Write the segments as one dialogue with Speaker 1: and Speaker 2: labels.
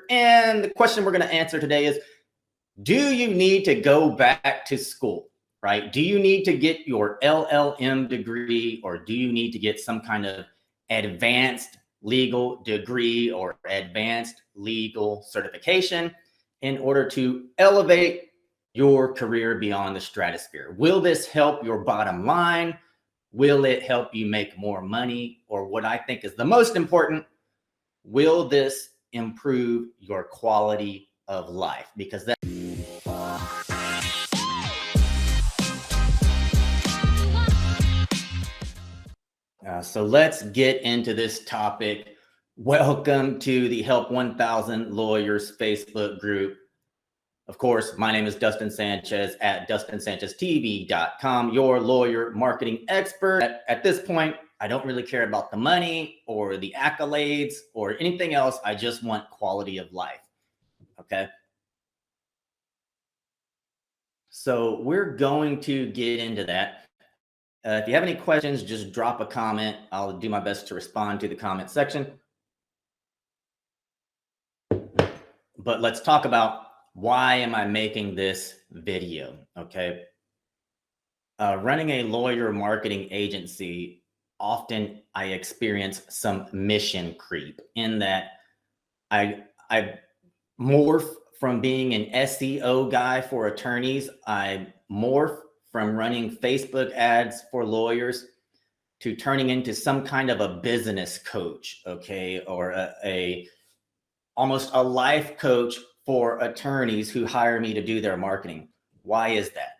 Speaker 1: And the question we're going to answer today is, do you need to go back to school, right? Do you need to get your LLM degree, or do you need to get some kind of advanced legal degree or advanced legal certification in order to elevate your career beyond the stratosphere? Will this help your bottom line? Will it help you make more money? Or what I think is the most important, will this improve your quality of life? Because that so let's get into this topic. Welcome to the Help 1000 Lawyers Facebook group. Of course, my name is Dustin Sanchez at DustinSanchezTV.com, your lawyer marketing expert. At this point, I don't really care about the money or the accolades or anything else. I just want quality of life. Okay. So we're going to get into that. If you have any questions, just drop a comment. I'll do my best to respond to the comment section. But let's talk about, why am I making this video? Okay. Running a lawyer marketing agency, often I experience some mission creep in that I morph from being an SEO guy for attorneys. I morph from running Facebook ads for lawyers to turning into some kind of a business coach, okay, or almost a life coach for attorneys who hire me to do their marketing. Why is that?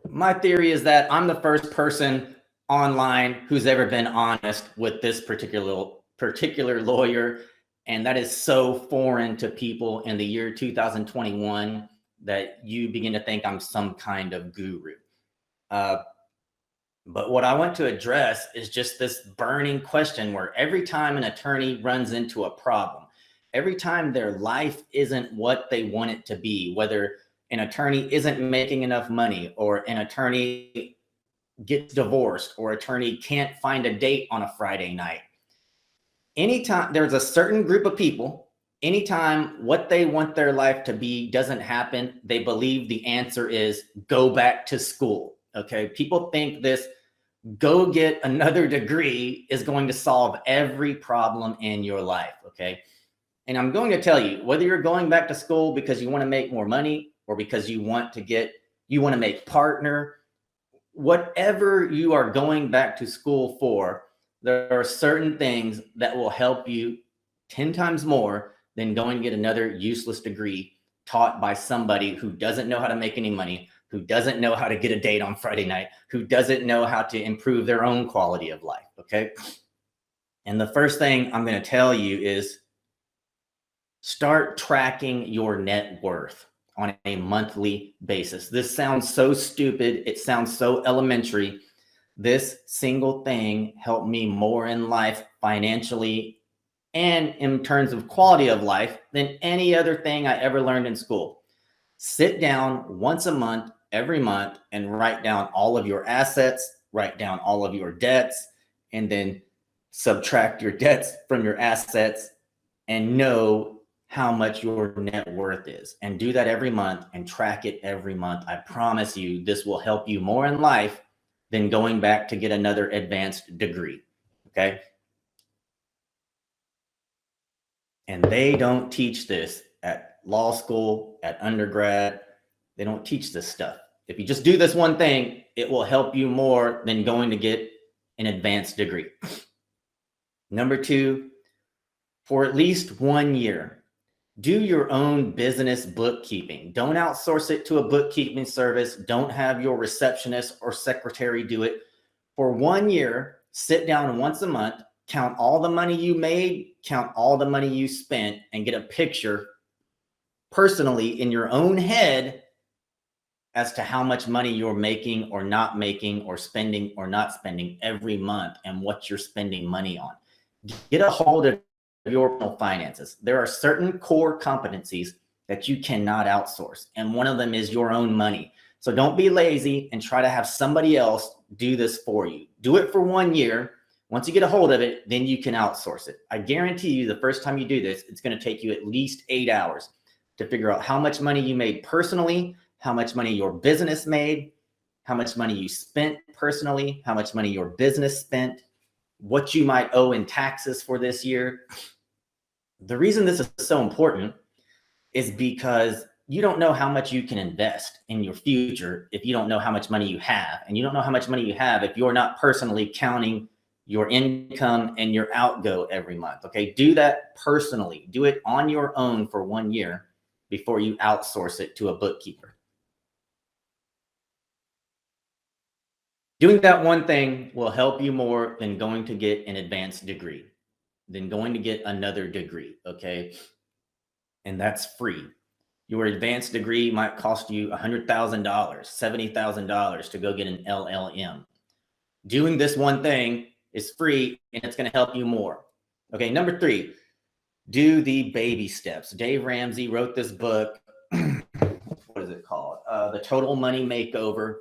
Speaker 1: My theory is that I'm the first person online who's ever been honest with this particular lawyer, and that is so foreign to people in the year 2021 that you begin to think I'm some kind of guru. But what I want to address is just this burning question where every time an attorney runs into a problem, every time their life isn't what they want it to be, whether an attorney isn't making enough money, or an attorney gets divorced, or attorney can't find a date on a Friday night. Anytime there's a certain group of people, anytime what they want their life to be doesn't happen, they believe the answer is go back to school. Okay. People think this go get another degree is going to solve every problem in your life. Okay. And I'm going to tell you, whether you're going back to school because you want to make more money, or because you want to make partner, whatever you are going back to school for, there are certain things that will help you 10 times more than going to get another useless degree taught by somebody who doesn't know how to make any money, who doesn't know how to get a date on Friday night, who doesn't know how to improve their own quality of life. Okay. And the first thing I'm going to tell you is start tracking your net worth on a monthly basis. This sounds so stupid. It sounds so elementary. This single thing helped me more in life financially and in terms of quality of life than any other thing I ever learned in school. Sit down once a month, every month, and write down all of your assets, write down all of your debts, and then subtract your debts from your assets and know how much your net worth is. And do that every month and track it every month. I promise you, this will help you more in life than going back to get another advanced degree. Okay. And they don't teach this at law school, at undergrad. They don't teach this stuff. If you just do this one thing, it will help you more than going to get an advanced degree. Number two, for at least 1 year, do your own business bookkeeping. Don't outsource it to a bookkeeping service. Don't have your receptionist or secretary do it. For 1 year, sit down once a month, count all the money you made, count all the money you spent, and get a picture personally in your own head as to how much money you're making or not making, or spending or not spending every month, and what you're spending money on. Get a hold of your personal finances. There are certain core competencies that you cannot outsource, and one of them is your own money. So don't be lazy and try to have somebody else do this for you. Do it for 1 year. Once you get a hold of it, then you can outsource it. I guarantee you the first time you do this, it's going to take you at least 8 hours to figure out how much money you made personally, how much money your business made, how much money you spent personally, how much money your business spent, what you might owe in taxes for this year. The reason this is so important is because you don't know how much you can invest in your future if you don't know how much money you have. And you don't know how much money you have if you're not personally counting your income and your outgo every month. Okay, do that personally. Do it on your own for 1 year before you outsource it to a bookkeeper. Doing that one thing will help you more than going to get an advanced degree, than going to get another degree, okay? And that's free. Your advanced degree might cost you $100,000, $70,000 to go get an LLM. Doing this one thing is free and it's going to help you more. Okay, number 3, do the baby steps. Dave Ramsey wrote this book. What is it called? The Total Money Makeover.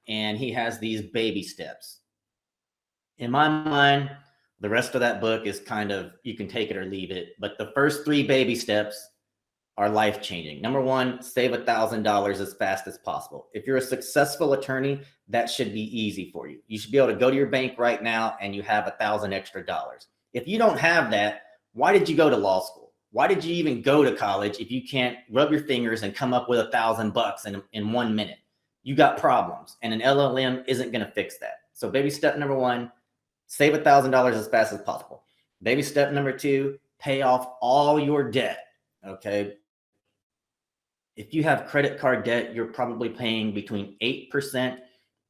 Speaker 1: And he has these baby steps. In my mind, the rest of that book is kind of, you can take it or leave it. But the first 3 baby steps are life-changing. Number 1, save $1,000 as fast as possible. If you're a successful attorney, that should be easy for you. You should be able to go to your bank right now and you have $1,000 extra. If you don't have that, why did you go to law school? Why did you even go to college if you can't rub your fingers and come up with $1,000 in 1 minute? You got problems, and an LLM isn't going to fix that. So baby step number 1, save $1,000 as fast as possible. Baby step number 2, pay off all your debt. Okay. If you have credit card debt, you're probably paying between 8%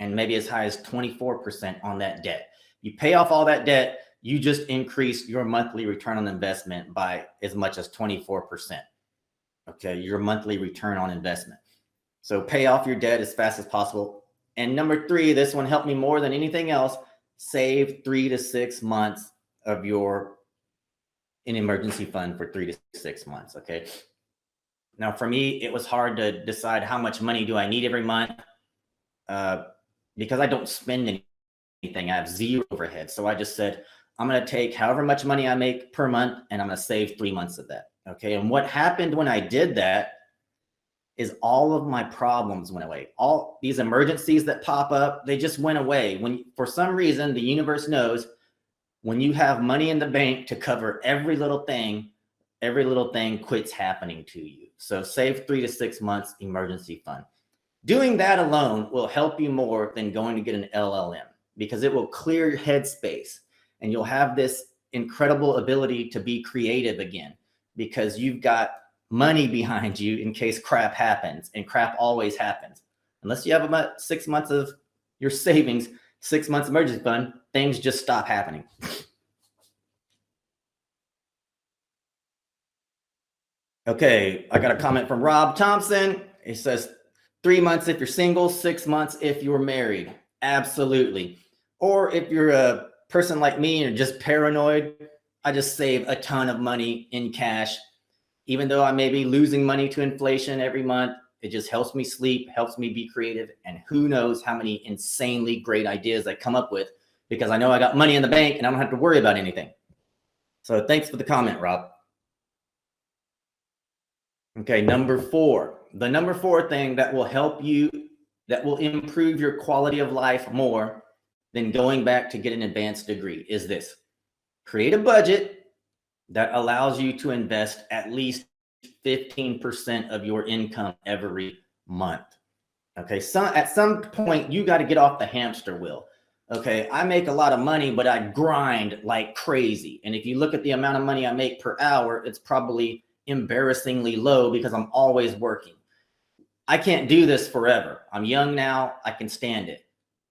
Speaker 1: and maybe as high as 24% on that debt. You pay off all that debt, you just increase your monthly return on investment by as much as 24%. Okay, your monthly return on investment. So pay off your debt as fast as possible. And number 3, this one helped me more than anything else, save 3 to 6 months of an emergency fund for 3 to 6 months, okay? Now, for me, it was hard to decide how much money do I need every month because I don't spend anything. I have 0 overhead. So I just said, I'm going to take however much money I make per month, and I'm going to save 3 months of that, okay? And what happened when I did that is all of my problems went away. All these emergencies that pop up, they just went away. When, for some reason, the universe knows when you have money in the bank to cover every little thing quits happening to you. So save 3 to 6 months emergency fund. Doing that alone will help you more than going to get an LLM because it will clear your headspace and you'll have this incredible ability to be creative again because you've got money behind you in case crap happens, and crap always happens. Unless you have about 6 months of your savings, 6 months emergency fund, things just stop happening. Okay, I got a comment from Rob Thompson. He says 3 months if you're single, 6 months if you're married. Absolutely. Or if you're a person like me and just paranoid, I just save a ton of money in cash. Even though I may be losing money to inflation every month, it just helps me sleep, helps me be creative, and who knows how many insanely great ideas I come up with because I know I got money in the bank and I don't have to worry about anything. So thanks for the comment, Rob. Okay, number 4. The number 4 thing that will help you, that will improve your quality of life more than going back to get an advanced degree is this. Create a budget that allows you to invest at least 15% of your income every month. Okay, so at some point, you got to get off the hamster wheel. Okay, I make a lot of money, but I grind like crazy. And if you look at the amount of money I make per hour, it's probably embarrassingly low because I'm always working. I can't do this forever. I'm young now, I can stand it.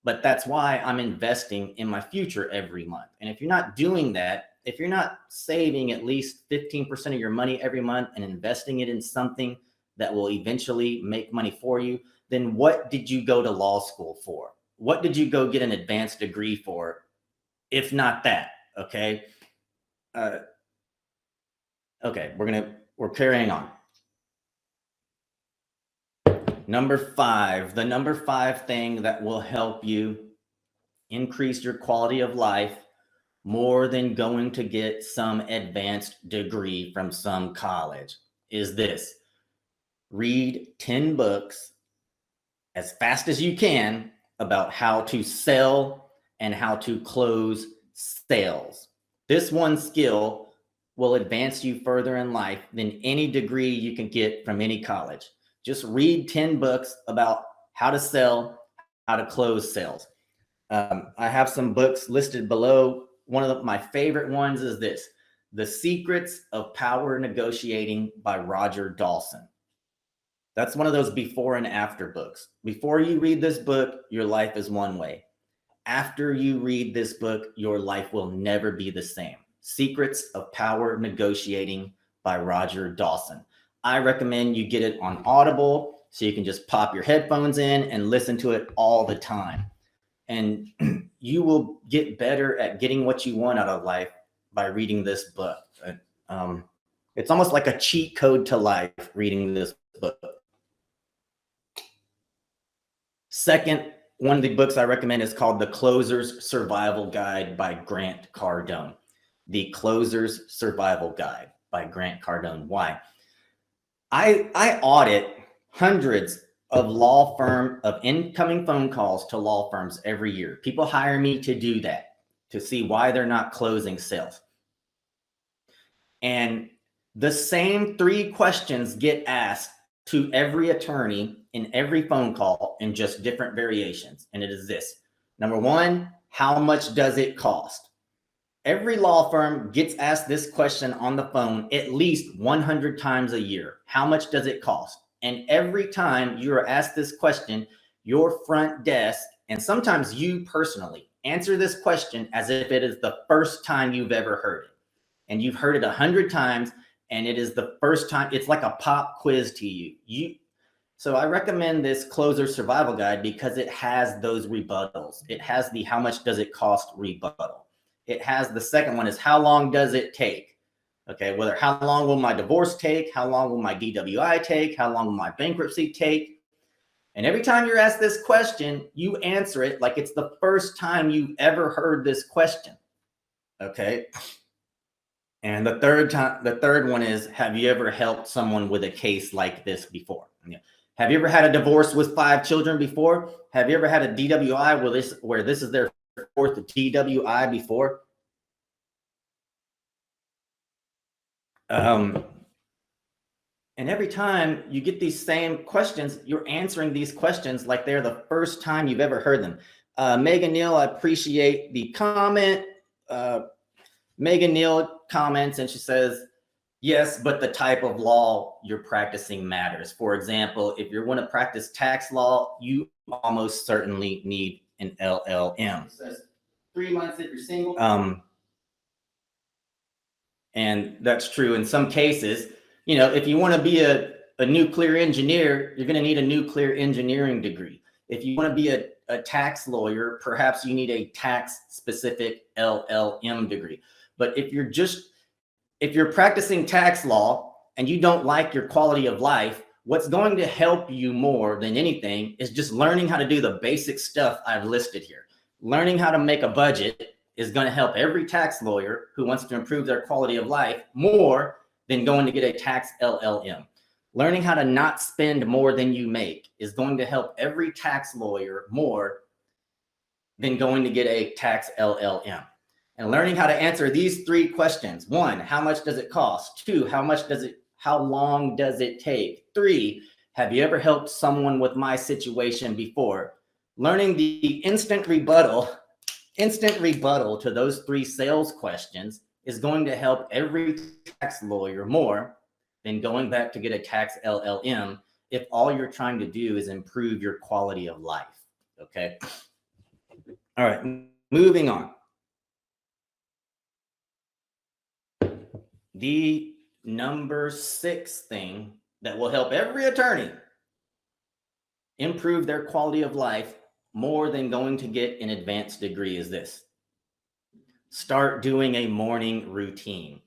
Speaker 1: But that's why I'm investing in my future every month. And if you're not doing that, if you're not saving at least 15% of your money every month and investing it in something that will eventually make money for you, then what did you go to law school for? What did you go get an advanced degree for, if not that? Okay. Okay, we're carrying on. Number 5, the number 5 thing that will help you increase your quality of life more than going to get some advanced degree from some college is this: read 10 books as fast as you can about how to sell and how to close sales. This one skill will advance you further in life than any degree you can get from any college. Just read 10 books about how to sell, how to close sales. I have some books listed below. One of my favorite ones is this: The Secrets of Power Negotiating by Roger Dawson. That's one of those before and after books. Before you read this book, your life is one way. After you read this book, your life will never be the same. Secrets of Power Negotiating by Roger Dawson. I recommend you get it on Audible so you can just pop your headphones in and listen to it all the time. And you will get better at getting what you want out of life by reading this book. It's almost like a cheat code to life reading this book. Second, one of the books I recommend is called The Closer's Survival Guide by Grant Cardone. The Closer's Survival Guide by Grant Cardone. Why? I audit hundreds of incoming phone calls to law firms every year. People hire me to do that, to see why they're not closing sales. And the same 3 questions get asked to every attorney in every phone call in just different variations. And it is this: number 1, how much does it cost? Every law firm gets asked this question on the phone at least 100 times a year. How much does it cost? And every time you are asked this question, your front desk, and sometimes you personally, answer this question as if it is the first time you've ever heard it. And you've heard it 100 times, and it is the first time. It's like a pop quiz to you. So I recommend this Closer Survival Guide because it has those rebuttals. It has the how much does it cost rebuttal. It has the second one is how long does it take? Okay, whether how long will my divorce take? How long will my DWI take? How long will my bankruptcy take? And every time you're asked this question, you answer it like it's the first time you've ever heard this question. Okay. And the third one is, have you ever helped someone with a case like this before? Yeah. Have you ever had a divorce with 5 children before? Have you ever had a DWI where this is their 4th DWI before? And every time you get these same questions, you're answering these questions like they're the first time you've ever heard them. Megan Neal, I appreciate the comment. Megan Neal comments and she says, yes, but the type of law you're practicing matters. For example, if you want to practice tax law, you almost certainly need an LLM. It says 3 months if you're single. And that's true in some cases. You know, if you want to be a nuclear engineer, you're going to need a nuclear engineering degree. If you want to be a tax lawyer, perhaps you need a tax specific LLM degree. But if you're practicing tax law and you don't like your quality of life, what's going to help you more than anything is just learning how to do the basic stuff I've listed here. Learning how to make a budget is going to help every tax lawyer who wants to improve their quality of life more than going to get a tax LLM. Learning how to not spend more than you make is going to help every tax lawyer more than going to get a tax LLM. And learning how to answer these 3 questions: 1, how much does it cost? 2, how long does it take? 3, have you ever helped someone with my situation before? Learning the instant rebuttal to those 3 sales questions is going to help every tax lawyer more than going back to get a tax LLM if all you're trying to do is improve your quality of life. Okay. All right, moving on. The number 6 thing that will help every attorney improve their quality of life more than going to get an advanced degree is this: start doing a morning routine.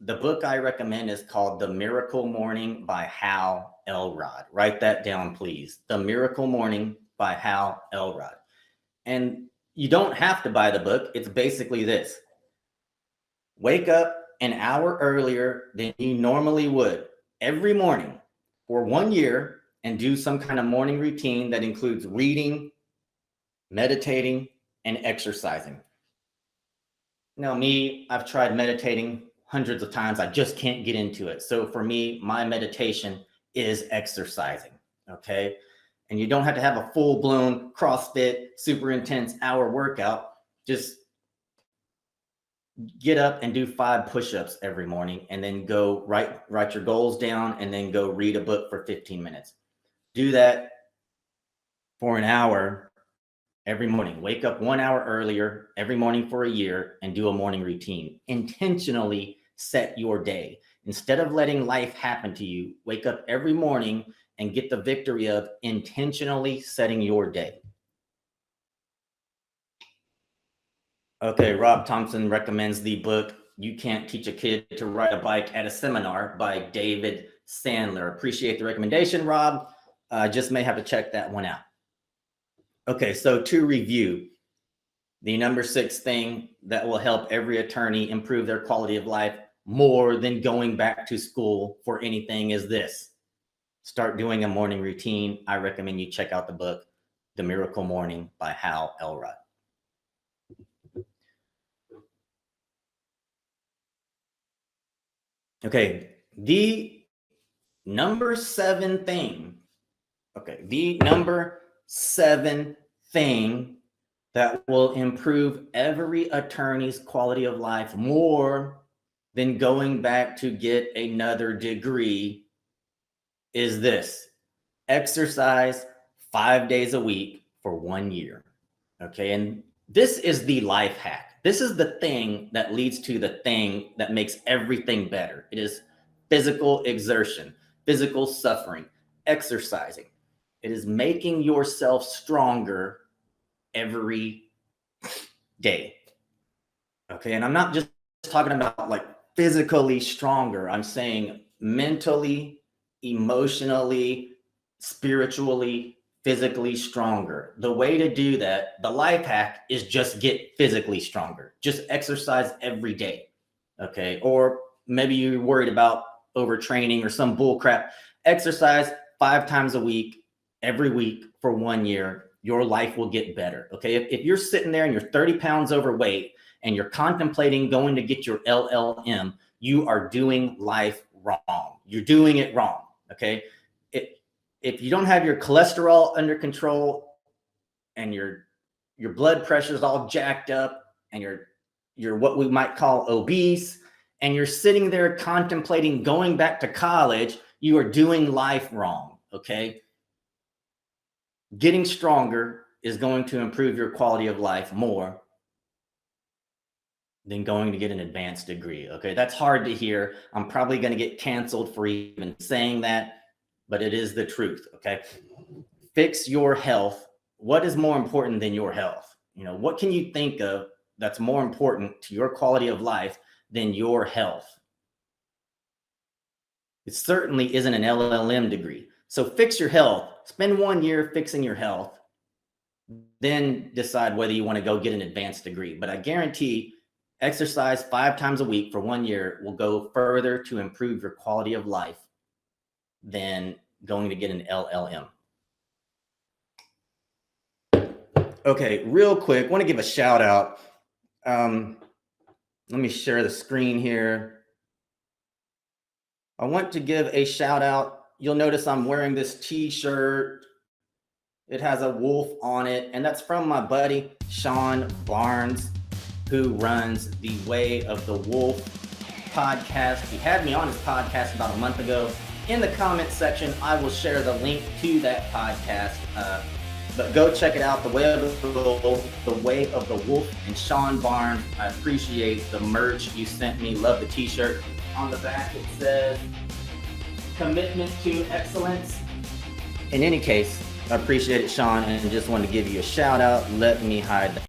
Speaker 1: The book I recommend is called The Miracle Morning by Hal Elrod. Write that down, please. The Miracle Morning by Hal Elrod. And you don't have to buy the book. It's basically this: Wake up an hour earlier than you normally would every morning for 1 year and do some kind of morning routine that includes reading, meditating, and exercising. Now, me, I've tried meditating hundreds of times. I just can't get into it. So for me, my meditation is exercising. Okay. And you don't have to have a full blown CrossFit, super intense hour workout. Just get up and do 5 push-ups every morning, and then go write your goals down, and then go read a book for 15 minutes. Do that for an hour every morning. Wake up 1 hour earlier every morning for a year and do a morning routine. Intentionally set your day. Instead of letting life happen to you, wake up every morning and get the victory of intentionally setting your day. Okay, Rob Thompson recommends the book You Can't Teach a Kid to Ride a Bike at a Seminar by David Sandler. Appreciate the recommendation, Rob. Just may have to check that one out. Okay, so to review, the number 6 thing that will help every attorney improve their quality of life more than going back to school for anything is this. Start doing a morning routine. I recommend you check out the book, The Miracle Morning by Hal Elrod. Okay, the number 7 thing that will improve every attorney's quality of life more than going back to get another degree is this: exercise 5 days a week for 1 year. Okay, and this is the life hack. This is the thing that leads to the thing that makes everything better. It is physical exertion, physical suffering, exercising. It is making yourself stronger every day. Okay, and I'm not just talking about like physically stronger. I'm saying mentally, emotionally, spiritually, physically stronger. The way to do that, the life hack, is just get physically stronger. Just exercise every day. Okay, or maybe you're worried about overtraining or some bull crap. Exercise 5 times a week, every week for 1 year. Your life will get better. Okay, if you're sitting there and you're 30 pounds overweight and you're contemplating going to get your LLM, you are doing life wrong. You're doing it wrong. Okay, if you don't have your cholesterol under control and your blood pressure is all jacked up and you're what we might call obese, and you're sitting there contemplating going back to college, you are doing life wrong. Okay, getting stronger is going to improve your quality of life more than going to get an advanced degree. Okay, that's hard to hear. I'm probably going to get canceled for even saying that, but it is the truth. Okay, fix your health. What is more important than your health? You know, what can you think of that's more important to your quality of life than your health? It certainly isn't an LLM degree. So fix your health. Spend 1 year fixing your health, then decide whether you want to go get an advanced degree. But I guarantee exercise 5 times a week for 1 year will go further to improve your quality of life than going to get an LLM. Okay, real quick, want to give a shout out. Let me share the screen here. I want to give a shout out. You'll notice I'm wearing this t-shirt. It has a wolf on it, and that's from my buddy, Sean Barnes, who runs the Way of the Wolf podcast. He had me on his podcast about a month ago. In the comments section, I will share the link to that podcast. But go check it out, The Way of the Wolf, and Sean Barnes. I appreciate the merch you sent me. Love the t-shirt. On the back it says, "Commitment to excellence." In any case, I appreciate it, Sean, and just wanted to give you a shout out. Let me hide that.